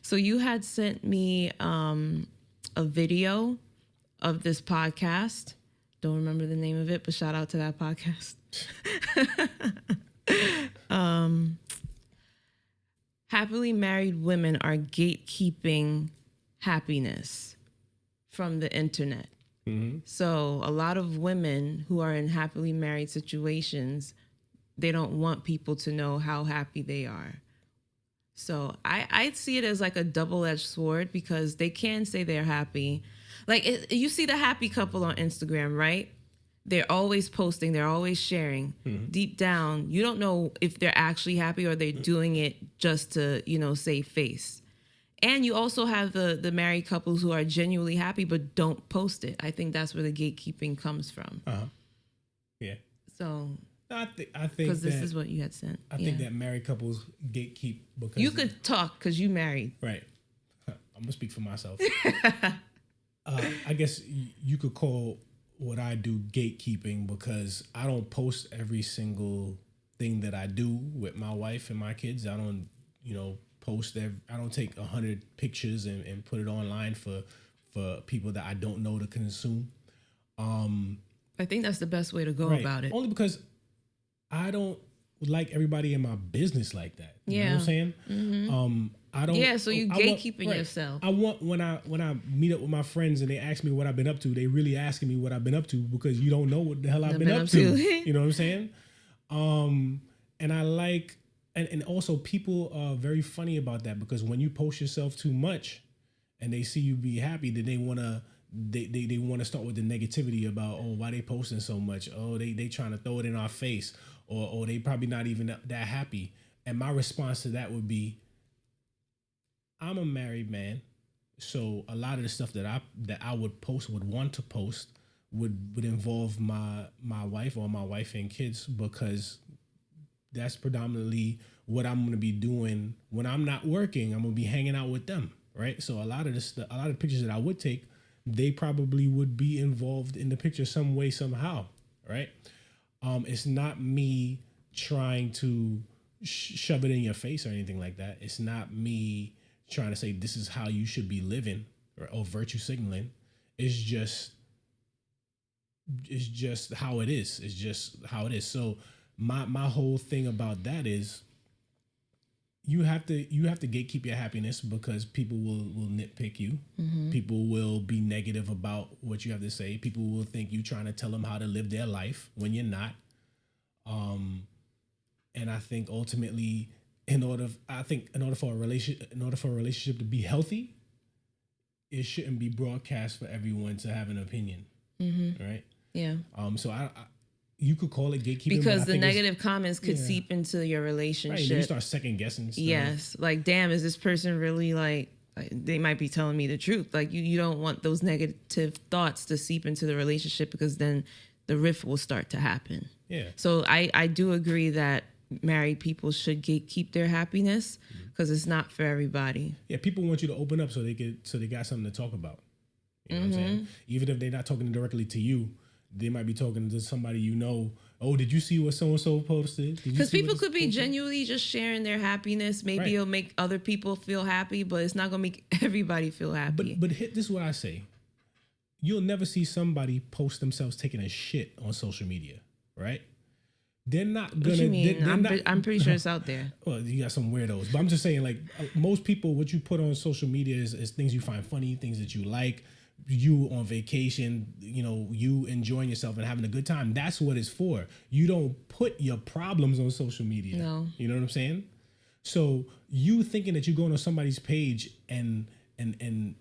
So you had sent me a video of this podcast. Don't remember the name of it, but shout out to that podcast. Happily married women are gatekeeping happiness from the internet. Mm-hmm. So a lot of women who are in happily married situations, they don't want people to know how happy they are. So I see it as like a double-edged sword because they can say they're happy. Like you see the happy couple on Instagram, right? They're always posting, they're always sharing. Mm-hmm. Deep down, you don't know if they're actually happy or they're doing it just to, save face. And you also have the married couples who are genuinely happy but don't post it. I think that's where the gatekeeping comes from. Yeah. So I think because this is what you had sent. I think that married couples gatekeep because you could talk because you married. Right. I'm gonna speak for myself. I guess you could call what I do gatekeeping because I don't post every single thing that I do with my wife and my kids. I don't, post. I don't take 100 pictures and put it online for people that I don't know to consume. I think that's the best way to go about it. Only because I don't like everybody in my business like that. You know what I'm saying? Mm-hmm. I don't. Yeah, so you gatekeeping yourself. I want when I meet up with my friends and they ask me what I've been up to, they really asking me what I've been up to because you don't know what the hell I've been up to. You know what I'm saying? And I like, and also people are very funny about that because when you post yourself too much, and they see you be happy, then they wanna start with the negativity about why they posting so much? They trying to throw it in our face, or they probably not even that happy. And my response to that would be, I'm a married man, so a lot of the stuff that I would want to post would involve my wife or my wife and kids because that's predominantly what I'm going to be doing when I'm not working. I'm going to be hanging out with them, right? So a lot of pictures that I would take, they probably would be involved in the picture some way, somehow, right? It's not me trying to shove it in your face or anything like that. It's not me trying to say this is how you should be living or virtue signaling. It's just how it is. It's just how it is. So my whole thing about that is you have to gatekeep your happiness because people will nitpick you. Mm-hmm. People will be negative about what you have to say. People will think you trying to tell them how to live their life when you're not. And I think ultimately, in order for a relationship to be healthy, it shouldn't be broadcast for everyone to have an opinion, right? Yeah. So you could call it gatekeeping because the negative comments could seep into your relationship. Right, you start second guessing stuff. Yes, like damn, is this person really like? They might be telling me the truth. Like you don't want those negative thoughts to seep into the relationship because then the rift will start to happen. Yeah. So I do agree that married people should gatekeep their happiness because it's not for everybody. Yeah, people want you to open up so they got something to talk about. You know what I'm saying? Even if they're not talking directly to you, they might be talking to somebody you know. Oh, did you see what so-and-so posted? Because people could be genuinely just sharing their happiness. Maybe it'll make other people feel happy, but it's not going to make everybody feel happy. But this is what I say. You'll never see somebody post themselves taking a shit on social media, right? They're not gonna. What you mean? I'm pretty sure it's out there. Well, you got some weirdos, but I'm just saying, like most people, what you put on social media is things you find funny, things that you like. You on vacation, you enjoying yourself and having a good time. That's what it's for. You don't put your problems on social media. No. You know what I'm saying? So you thinking that you're going on somebody's page and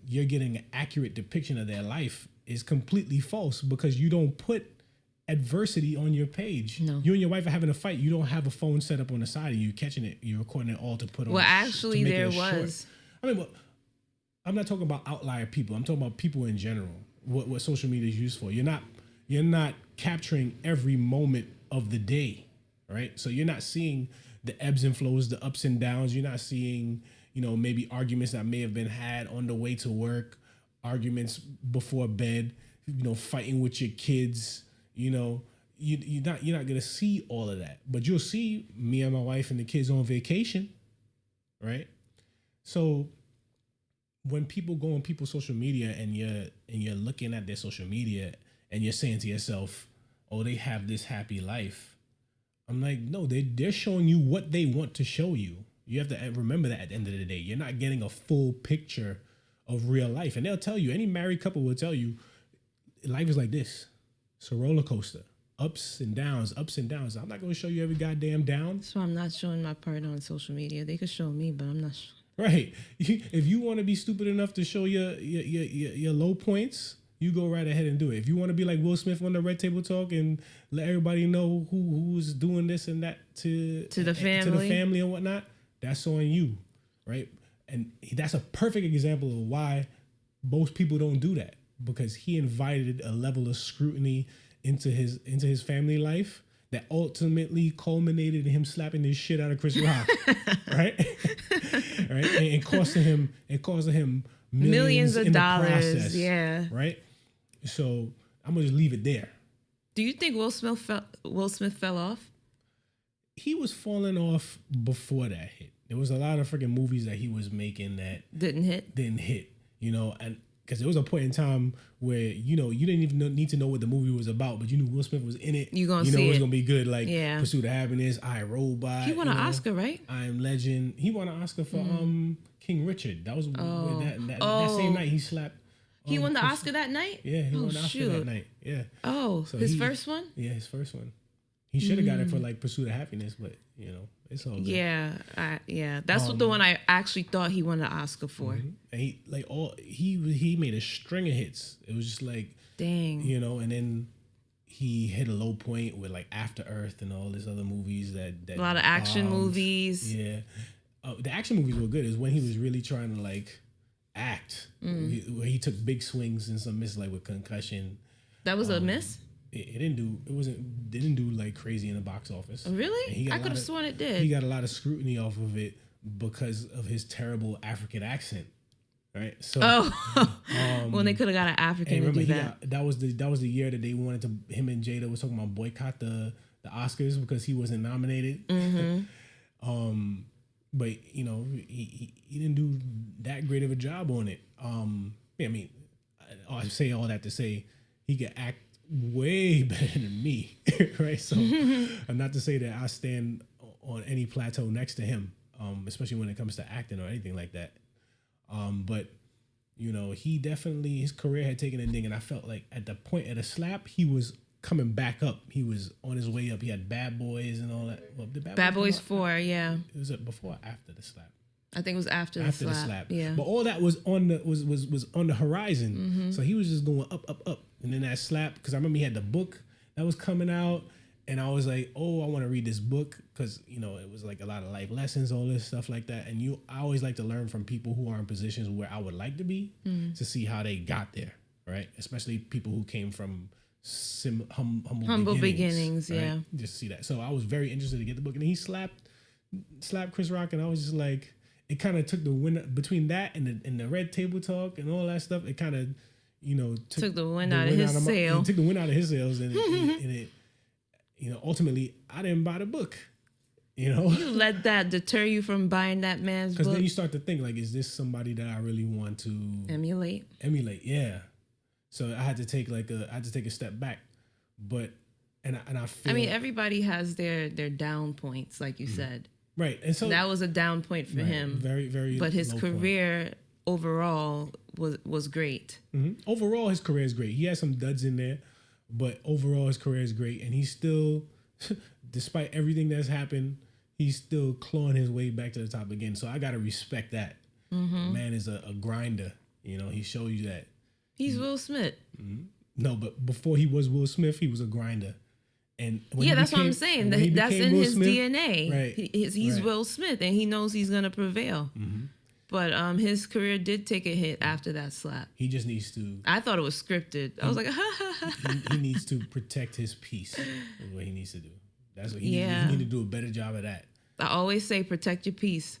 you're getting an accurate depiction of their life is completely false because you don't put adversity on your page. No. You and your wife are having a fight. You don't have a phone set up on the side of you catching it. You're recording it all to put on. Well, actually, there was. I mean, I'm not talking about outlier people. I'm talking about people in general. What social media is used for. You're not capturing every moment of the day, right? So you're not seeing the ebbs and flows, the ups and downs. You're not seeing, maybe arguments that may have been had on the way to work, arguments before bed, fighting with your kids. You're not gonna see all of that, but you'll see me and my wife and the kids on vacation, right? So when people go on people's social media and you're looking at their social media and you're saying to yourself, oh, they have this happy life. I'm like, no, they're showing you what they want to show you. You have to remember that at the end of the day, you're not getting a full picture of real life. And they'll tell you, any married couple will tell you, life is like this. It's a roller coaster. Ups and downs, ups and downs. I'm not going to show you every goddamn down. So I'm not showing my part on social media. They could show me, but I'm not showing. Right. If you want to be stupid enough to show your low points, you go right ahead and do it. If you want to be like Will Smith on the Red Table Talk and let everybody know who's doing this and that to the family and whatnot, that's on you, right? And that's a perfect example of why most people don't do that, because he invited a level of scrutiny into his family life that ultimately culminated in him slapping the shit out of Chris Rock, right? Right, and costing him millions of dollars, process, yeah, right. So I'm gonna just leave it there. Do you think Will Smith fell off? He was falling off before that hit. There was a lot of freaking movies that he was making that didn't hit. You know, and because there was a point in time where, you know, you didn't even need to know what the movie was about, but you knew Will Smith was in it. You know it was gonna be good, like Pursuit of Happiness, I, Robot. He won an Oscar, right? I Am Legend. He won an Oscar for King Richard. That was that same night he slapped. He won the Oscar that night? Yeah, he won the Oscar that night. Yeah. Oh, so his first one? Yeah, his first one. He should have got it for like Pursuit of Happiness, but you know, it's all good. Yeah. That's what the one I actually thought he won the Oscar for. Mm-hmm. And he made a string of hits. It was just like, dang, you know, and then he hit a low point with like After Earth and all these other movies that a lot of action movies. Yeah, the action movies were good. Is when he was really trying to like act, where he took big swings and some misses, like with Concussion. That was a miss. It didn't do like crazy in the box office. Really? I could have sworn it did. He got a lot of scrutiny off of it because of his terrible African accent, right? So, when they could have got an African to do that. That was the year that they wanted to. Him and Jada was talking about boycott the Oscars because he wasn't nominated. Mm-hmm. But you know, he didn't do that great of a job on it. I mean, I say all that to say he could act way better than me, right? So, not to say that I stand on any plateau next to him, especially when it comes to acting or anything like that. But you know, his career had taken a ding, and I felt like at the point of the slap, he was coming back up. He was on his way up. He had Bad Boys and all that. Well, Bad Boys 4, yeah. Was it before or after the slap? I think it was after the slap. Yeah. But all that was on the horizon. Mm-hmm. So he was just going up. And then that slap, because I remember he had the book that was coming out, and I was like, oh, I want to read this book, because you know it was like a lot of life lessons, all this stuff like that. And I always like to learn from people who are in positions where I would like to be, to see how they got there, right? Especially people who came from humble beginnings, right? Yeah. Just to see that. So I was very interested to get the book, and he slapped Chris Rock, and I was just like, it kind of took the wind between that and the Red Table Talk and all that stuff. It kind of, you know, took the wind out of his sail. Took the wind out of his sails, and it, you know, ultimately, I didn't buy the book. You know, you let that deter you from buying that man's book. Because then you start to think, like, is this somebody that I really want to emulate? Yeah. So I had to take a step back, but and I feel. I mean, everybody has their down points, like you said. Right, and so that was a down point for him. Very, very. But his career overall was great. Mm-hmm. Overall, his career is great. He has some duds in there, but overall, his career is great, and he's still, despite everything that's happened, he's still clawing his way back to the top again. So I gotta respect that. Mm-hmm. Man is a grinder. You know, he shows you that. He's Will Smith. Mm-hmm. No, but before he was Will Smith, he was a grinder. And that's what I'm saying. That's in his DNA. Right. He's Will Smith, and he knows he's gonna prevail. Mm-hmm. But his career did take a hit after that slap. He just needs to. I thought it was scripted. I was like, he needs to protect his peace. Is what he needs to do. That's what he needs. He needs to do a better job of that. I always say, protect your peace.